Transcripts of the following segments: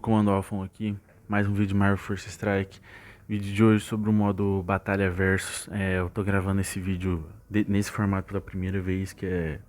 Comando Alpha aqui, mais um vídeo de Marvel First Strike. Vídeo de hoje sobre o modo Batalha Versus. Eu tô gravando esse vídeo nesse formato pela primeira vez, que é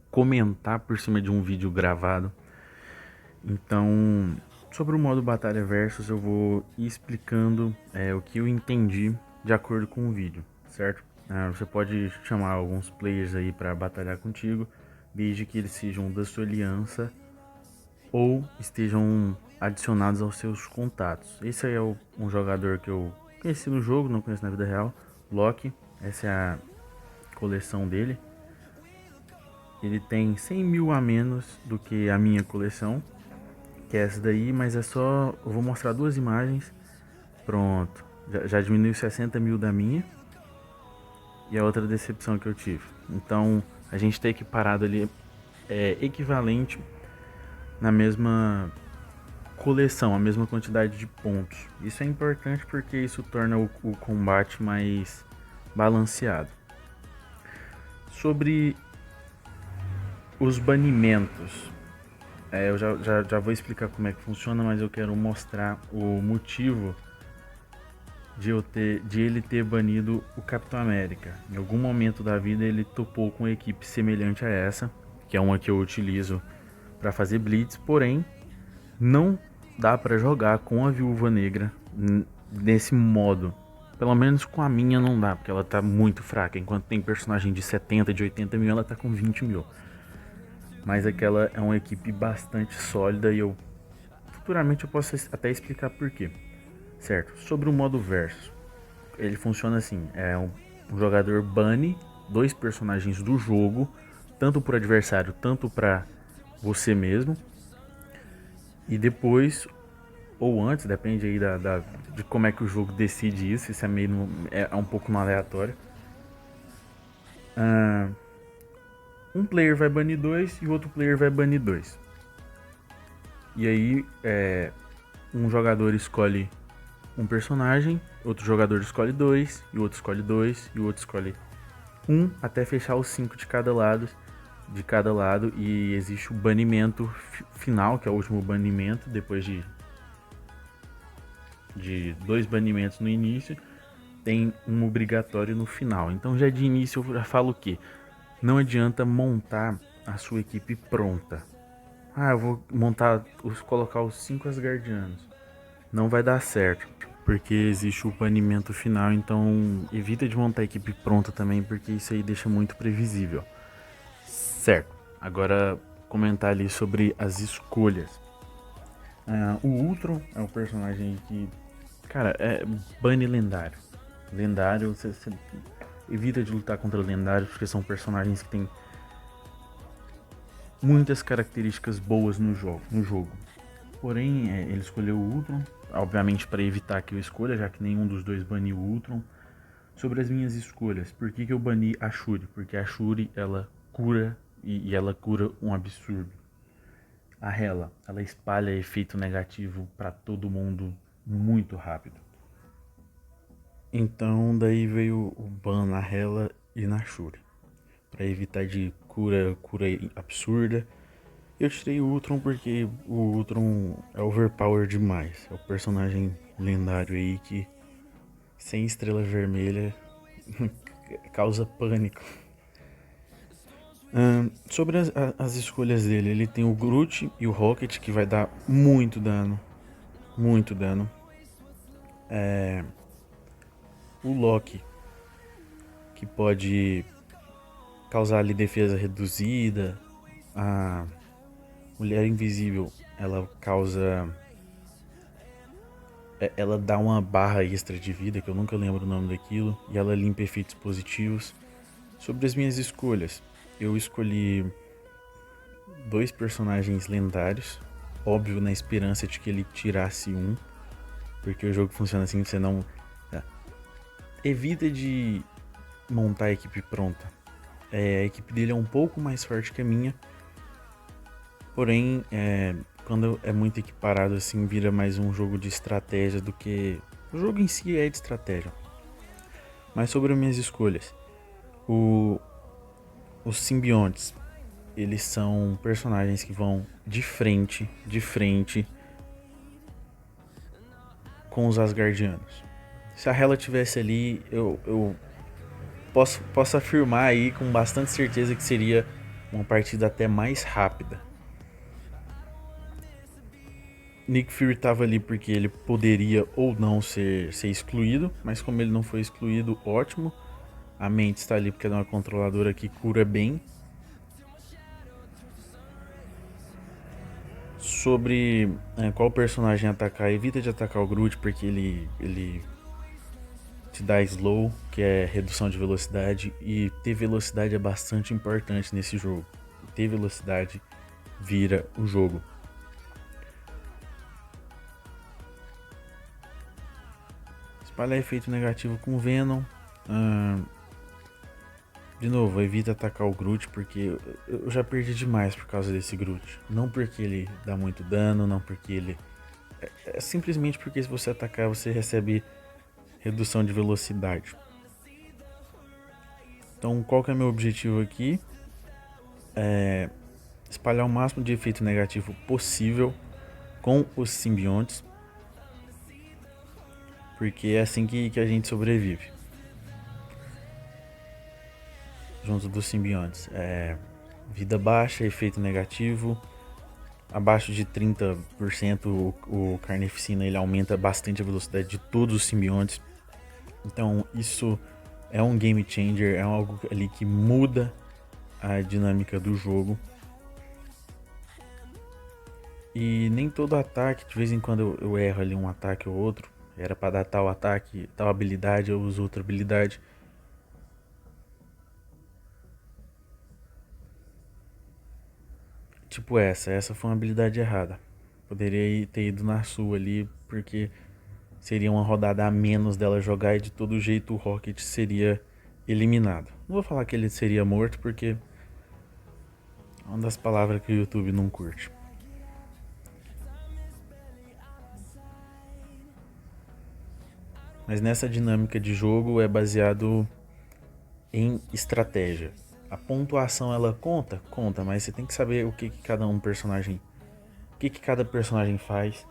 comentar por cima de um vídeo gravado. Então, sobre o modo Batalha Versus, eu vou ir explicando o que eu entendi de acordo com o vídeo, certo? Você pode chamar alguns players aí para batalhar contigo, desde que eles sejam da sua aliança ou estejam adicionados aos seus contatos. Esse aí é um jogador que eu conheci no jogo, não conheço na vida real, Loki. Essa é a coleção dele. Ele tem 100 mil a menos do que a minha coleção, que é essa daí, mas é só... Eu vou mostrar duas imagens. Pronto, já diminuiu 60 mil da minha. E a outra decepção que eu tive. Então, a gente tem equiparado ali equivalente na mesma coleção, a mesma quantidade de pontos. Isso é importante porque isso torna o combate mais balanceado. Sobre os banimentos, eu já vou explicar como é que funciona, mas eu quero mostrar o motivo de ele ter banido o Capitão América. Em algum momento da vida ele topou com uma equipe semelhante a essa, que é uma que eu utilizo para fazer blitz, porém não dá pra jogar com a Viúva Negra nesse modo. Pelo menos com a minha não dá, porque ela tá muito fraca. Enquanto tem personagem de 70, de 80 mil, ela tá com 20 mil. Mas aquela é uma equipe bastante sólida e futuramente eu posso até explicar por quê. Certo, sobre o modo versus. Ele funciona assim, um jogador bane dois personagens do jogo, tanto pro adversário, tanto pra você mesmo. E depois, ou antes, depende aí de como é que o jogo decide isso. Isso é um pouco no aleatório. Um player vai banir dois e o outro player vai banir dois. E aí um jogador escolhe um personagem, outro jogador escolhe dois, e o outro escolhe dois, e o outro escolhe um, até fechar os 5 de cada lado, e existe o banimento final, que é o último banimento, depois de 2 banimentos no início, tem um obrigatório no final. Então já de início eu já falo que não adianta montar a sua equipe pronta. Eu vou colocar os 5 Asgardianos. Não vai dar certo, porque existe o banimento final, então evita de montar a equipe pronta também, porque isso aí deixa muito previsível. Certo, agora comentar ali sobre as escolhas. O Ultron é um personagem que, cara, é bane lendário. Lendário, você evita de lutar contra lendários, porque são personagens que têm muitas características boas no jogo. Porém, ele escolheu o Ultron, obviamente para evitar que eu escolha, já que nenhum dos dois baniu o Ultron. Sobre as minhas escolhas, por que eu bani a Shuri? Porque a Shuri, ela cura, e ela cura um absurdo. A Hela, ela espalha efeito negativo para todo mundo muito rápido. Então daí veio o ban na Hela e na Shuri, para evitar de cura absurda. Eu tirei o Ultron porque o Ultron é overpower demais. É o personagem lendário aí que sem estrela vermelha causa pânico. Sobre as escolhas dele, ele tem o Groot e o Rocket, que vai dar muito dano. Muito dano. O Loki, que pode causar ali defesa reduzida. A Mulher Invisível, ela causa... Ela dá uma barra extra de vida, que eu nunca lembro o nome daquilo, e ela limpa efeitos positivos. Sobre as minhas escolhas, eu escolhi 2 personagens lendários, óbvio na esperança de que ele tirasse um, porque o jogo funciona assim, você não... Evita de montar a equipe pronta. A equipe dele é um pouco mais forte que a minha, porém, quando é muito equiparado assim, vira mais um jogo de estratégia do que... O jogo em si é de estratégia. Mas sobre as minhas escolhas, os simbiontes, eles são personagens que vão de frente com os Asgardianos. Se a Hela tivesse ali, eu posso afirmar aí com bastante certeza que seria uma partida até mais rápida. Nick Fury estava ali porque ele poderia ou não ser excluído, mas como ele não foi excluído, ótimo. A mente está ali porque é uma controladora que cura bem. Sobre qual personagem atacar, evita de atacar o Groot porque ele te dá slow, que é redução de velocidade, e ter velocidade é bastante importante nesse jogo. Ter velocidade vira o jogo. Espalhar efeito negativo com Venom. De novo, evita atacar o Groot porque eu já perdi demais por causa desse Groot. Não porque ele dá muito dano, não porque ele... É simplesmente porque se você atacar você recebe redução de velocidade. Então qual que é meu objetivo aqui? É espalhar o máximo de efeito negativo possível com os simbiontes. Porque é assim que a gente sobrevive. Junto dos simbiontes. Vida baixa, efeito negativo. Abaixo de 30% o Carnificina ele aumenta bastante a velocidade de todos os simbiontes. Então isso é um game changer, é algo ali que muda a dinâmica do jogo. E nem todo ataque, de vez em quando eu erro ali um ataque ou outro. Era para dar tal ataque, tal habilidade, eu uso outra habilidade. Tipo essa foi uma habilidade errada. Poderia ter ido na sua ali, porque seria uma rodada a menos dela jogar e de todo jeito o Rocket seria eliminado. Não vou falar que ele seria morto, porque é uma das palavras que o YouTube não curte. Mas nessa dinâmica de jogo é baseado em estratégia. A pontuação ela conta, mas você tem que saber o que cada personagem, o que cada personagem faz,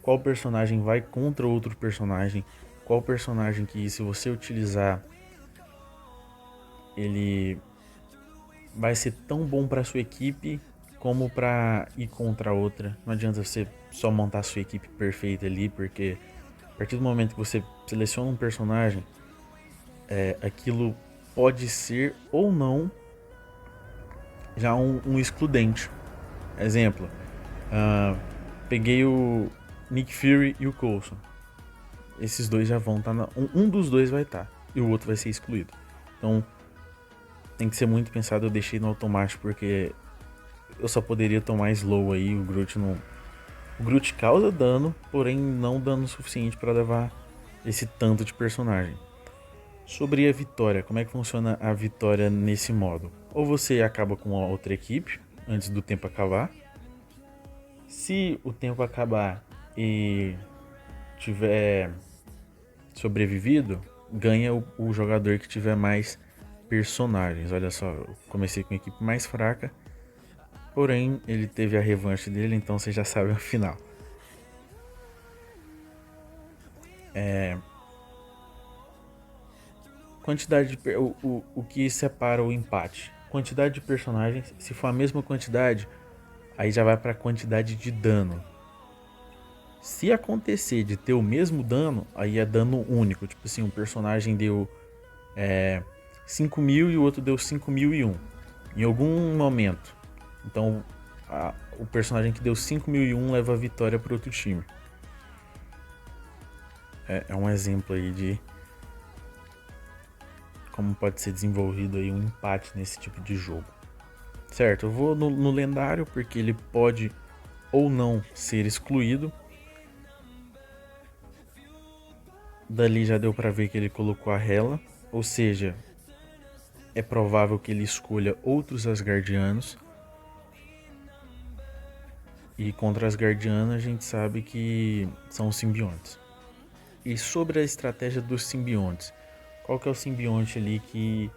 qual personagem vai contra outro personagem, qual personagem que se você utilizar ele vai ser tão bom para sua equipe como para ir contra outra. Não adianta você só montar sua equipe perfeita ali, porque a partir do momento que você seleciona um personagem, aquilo pode ser ou não já um excludente. Exemplo, peguei o Nick Fury e o Coulson. Esses dois já vão estar um dos dois vai estar e o outro vai ser excluído. Então tem que ser muito pensado. Eu deixei no automático porque eu só poderia tomar slow aí. O Groot não... O Groot causa dano, porém não dano suficiente para levar esse tanto de personagem. Sobre a vitória, como é que funciona a vitória nesse modo? Ou você acaba com a outra equipe antes do tempo acabar. Se o tempo acabar e tiver sobrevivido, ganha o jogador que tiver mais personagens. Olha só, eu comecei com a equipe mais fraca, porém ele teve a revanche dele, então você já sabe o final. Quantidade de o que separa o empate? Quantidade de personagens. Se for a mesma quantidade, aí já vai para a quantidade de dano. Se acontecer de ter o mesmo dano, aí é dano único. Tipo assim, um personagem deu 5.000 e o outro deu 5.001 em algum momento. Então o personagem que deu 5.001 leva a vitória para outro time. É um exemplo aí de como pode ser desenvolvido aí um empate nesse tipo de jogo. Certo, eu vou no lendário porque ele pode ou não ser excluído. Dali já deu para ver que ele colocou a Hela, ou seja, é provável que ele escolha outros Asgardianos. E contra as Asgardianos a gente sabe que são os simbiontes. E sobre a estratégia dos simbiontes, qual que é o simbionte ali que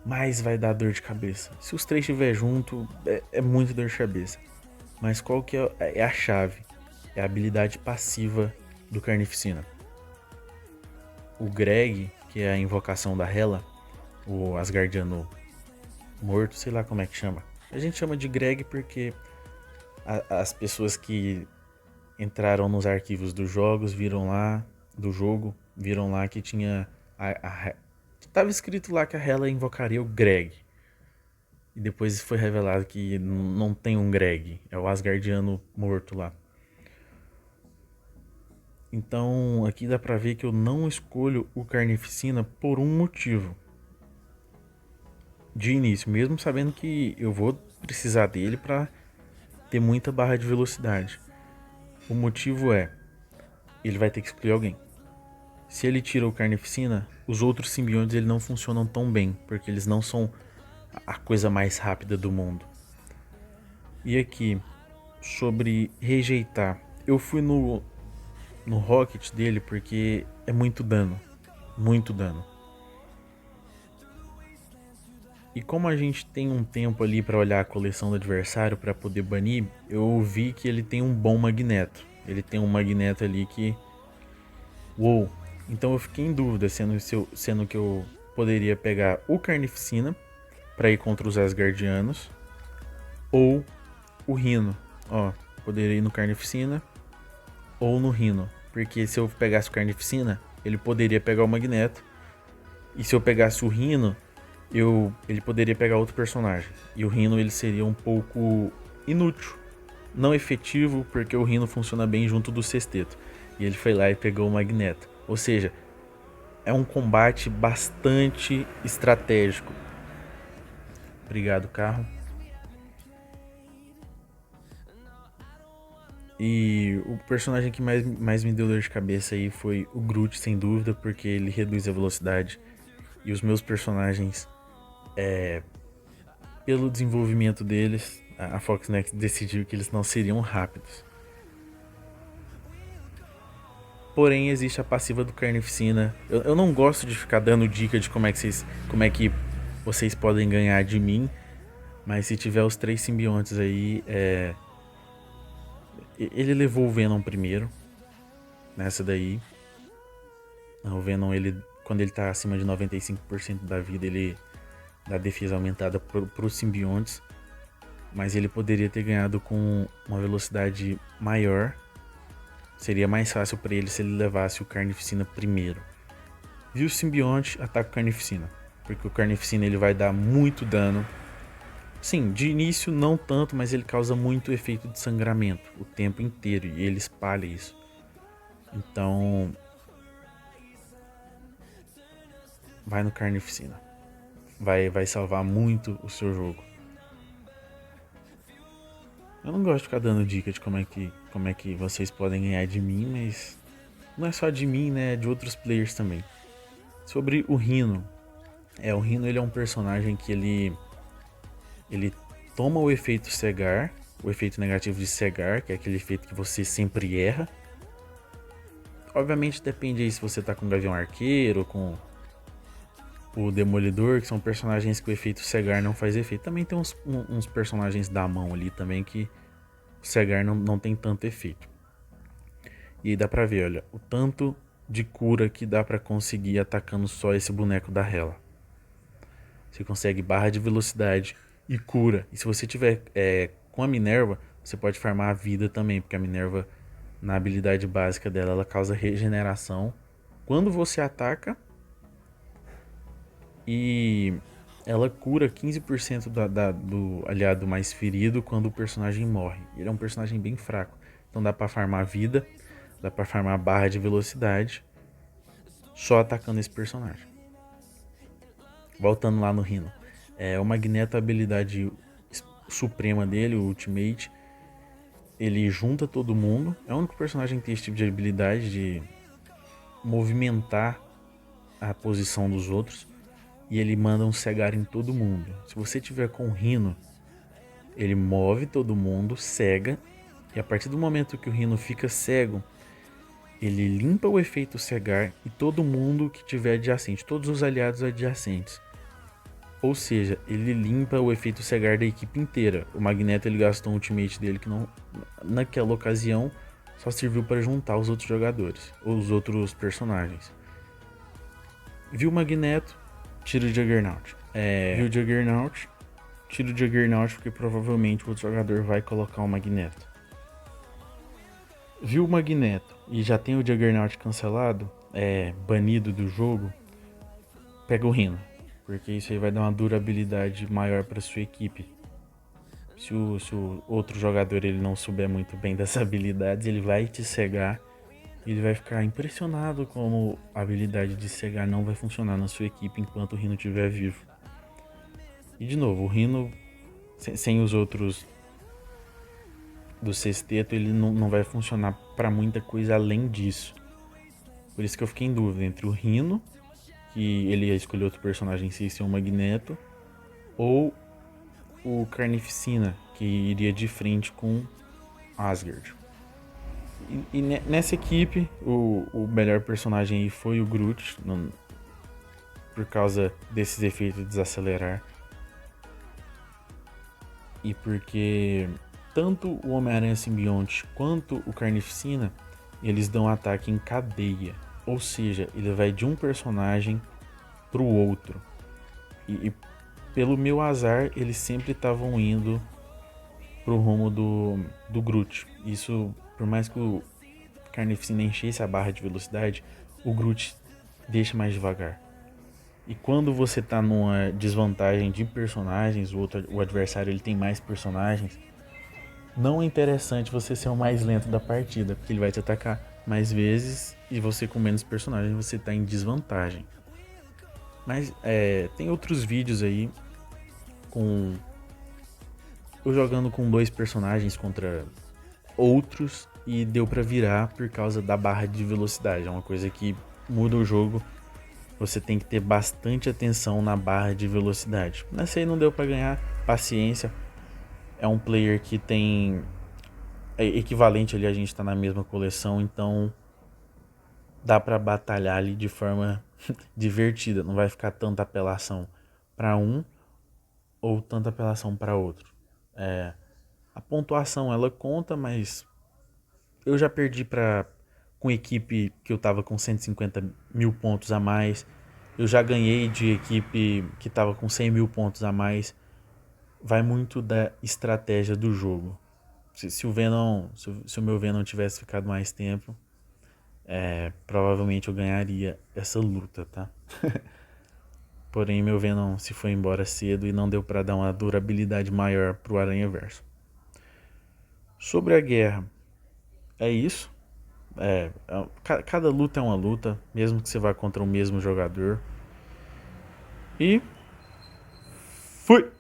mais vai dar dor de cabeça? Se os três estiver junto, é muito dor de cabeça. Mas qual que é a chave? É a habilidade passiva do Carnificina. O Greg, que é a invocação da Hela, o Asgardiano morto, sei lá como é que chama. A gente chama de Greg porque as pessoas que entraram nos arquivos dos jogos, viram lá, do jogo, viram lá que tinha que tava escrito lá que a Hela invocaria o Greg. E depois foi revelado que não tem um Greg, é o Asgardiano morto lá. Então aqui dá pra ver que eu não escolho o Carnificina por um motivo. De início, mesmo sabendo que eu vou precisar dele pra ter muita barra de velocidade. O motivo é, ele vai ter que escolher alguém. Se ele tira o Carnificina, os outros simbiontes ele não funcionam tão bem, porque eles não são a coisa mais rápida do mundo. E aqui, sobre rejeitar, eu fui no Rocket dele porque é muito dano. Muito dano. E como a gente tem um tempo ali para olhar a coleção do adversário para poder banir, eu vi que ele tem um bom magneto. Ele tem um magneto ali que... Uou! Então eu fiquei em dúvida, sendo que eu poderia pegar o Carnificina para ir contra os Asgardianos ou o Rhino. Ó, poderia ir no Carnificina ou no Rhino. Porque se eu pegasse o Carnificina, ele poderia pegar o Magneto. E se eu pegasse o Rhino, ele poderia pegar outro personagem. E o Rhino ele seria um pouco inútil. Não efetivo, porque o Rhino funciona bem junto do Sexteto. E ele foi lá e pegou o Magneto. Ou seja, é um combate bastante estratégico. Obrigado, carro. E o personagem que mais me deu dor de cabeça aí foi o Groot, sem dúvida, porque ele reduz a velocidade. E os meus personagens, pelo desenvolvimento deles, a Fox Next decidiu que eles não seriam rápidos. Porém, existe a passiva do Carnificina. Eu não gosto de ficar dando dica de como é que vocês podem ganhar de mim. Mas se tiver os 3 simbiontes aí, ele levou o Venom primeiro. Nessa daí. O Venom, quando ele tá acima de 95% da vida, ele dá defesa aumentada pros simbiontes. Mas ele poderia ter ganhado com uma velocidade maior. Seria mais fácil para ele se ele levasse o Carnificina primeiro. Viu o simbionte, ataca o Carnificina. Porque o Carnificina ele vai dar muito dano. Sim, de início não tanto, mas ele causa muito efeito de sangramento o tempo inteiro. E ele espalha isso. Então... vai no Carnificina. Vai salvar muito o seu jogo. Eu não gosto de ficar dando dica de como é que vocês podem ganhar de mim, mas não é só de mim, né? É de outros players também. Sobre o Rhino. O Rhino ele é um personagem que ele toma o efeito cegar, o efeito negativo de cegar, que é aquele efeito que você sempre erra. Obviamente depende aí se você tá com o Gavião Arqueiro, com o Demolidor, que são personagens que o efeito cegar não faz efeito. Também tem uns personagens da mão ali também que o cegar não tem tanto efeito. E aí dá pra ver, olha, o tanto de cura que dá pra conseguir atacando só esse boneco da Hela. Você consegue barra de velocidade e cura. E se você tiver com a Minerva, você pode farmar a vida também, porque a Minerva, na habilidade básica dela, ela causa regeneração quando você ataca. E ela cura 15% do aliado mais ferido quando o personagem morre. Ele é um personagem bem fraco. Então dá pra farmar vida, dá pra farmar barra de velocidade só atacando esse personagem. Voltando lá no Rhino. O Magneto, a habilidade suprema dele, o Ultimate, ele junta todo mundo. É o único personagem que tem esse tipo de habilidade de movimentar a posição dos outros. E ele manda um cegar em todo mundo. Se você tiver com o Rhino, ele move todo mundo, cega. E a partir do momento que o Rhino fica cego, ele limpa o efeito cegar e todo mundo que tiver adjacente, todos os aliados adjacentes. Ou seja, ele limpa o efeito cegar da equipe inteira. O Magneto ele gastou um ultimate dele que não, naquela ocasião só serviu para juntar os outros jogadores, os outros personagens. Viu o Magneto, tira o Juggernaut. Viu o Juggernaut, tira o Juggernaut porque provavelmente o outro jogador vai colocar o Magneto. Viu o Magneto e já tem o Juggernaut cancelado, banido do jogo, pega o Rhino, porque isso aí vai dar uma durabilidade maior para sua equipe. Se o outro jogador ele não souber muito bem das habilidades, ele vai te cegar e ele vai ficar impressionado como a habilidade de cegar não vai funcionar na sua equipe enquanto o Rhino estiver vivo. E de novo, o Rhino, sem os outros do sexteto, ele não vai funcionar para muita coisa além disso. Por isso que eu fiquei em dúvida entre o Rhino, que ele ia escolher outro personagem sem ser o Magneto, ou o Carnificina, que iria de frente com Asgard. E nessa equipe, o melhor personagem aí foi o Groot, por causa desses efeitos de desacelerar. E porque tanto o Homem-Aranha Simbionte quanto o Carnificina, eles dão ataque em cadeia. Ou seja, ele vai de um personagem pro outro. E pelo meu azar, eles sempre estavam indo pro rumo do Groot. Isso, por mais que o Carnificina enchesse a barra de velocidade, o Groot deixa mais devagar. E quando você tá numa desvantagem de personagens, o adversário ele tem mais personagens, não é interessante você ser o mais lento da partida, porque ele vai te atacar mais vezes e você com menos personagens você tá em desvantagem. Mas tem outros vídeos aí com eu jogando com 2 personagens contra outros e deu pra virar por causa da barra de velocidade. É uma coisa que muda o jogo. Você tem que ter bastante atenção na barra de velocidade. Nessa aí não deu pra ganhar, paciência. É um player que tem equivalente ali, a gente tá na mesma coleção, então dá pra batalhar ali de forma divertida. Não vai ficar tanta apelação pra um ou tanta apelação pra outro. A pontuação ela conta, mas eu já perdi com equipe que eu tava com 150 mil pontos a mais. Eu já ganhei de equipe que tava com 100 mil pontos a mais. Vai muito da estratégia do jogo. Se o meu Venom tivesse ficado mais tempo, provavelmente eu ganharia essa luta, tá? Porém, meu Venom se foi embora cedo e não deu pra dar uma durabilidade maior pro Aranhaverso. Sobre a guerra, é isso. Cada luta é uma luta, mesmo que você vá contra o mesmo jogador. E fui!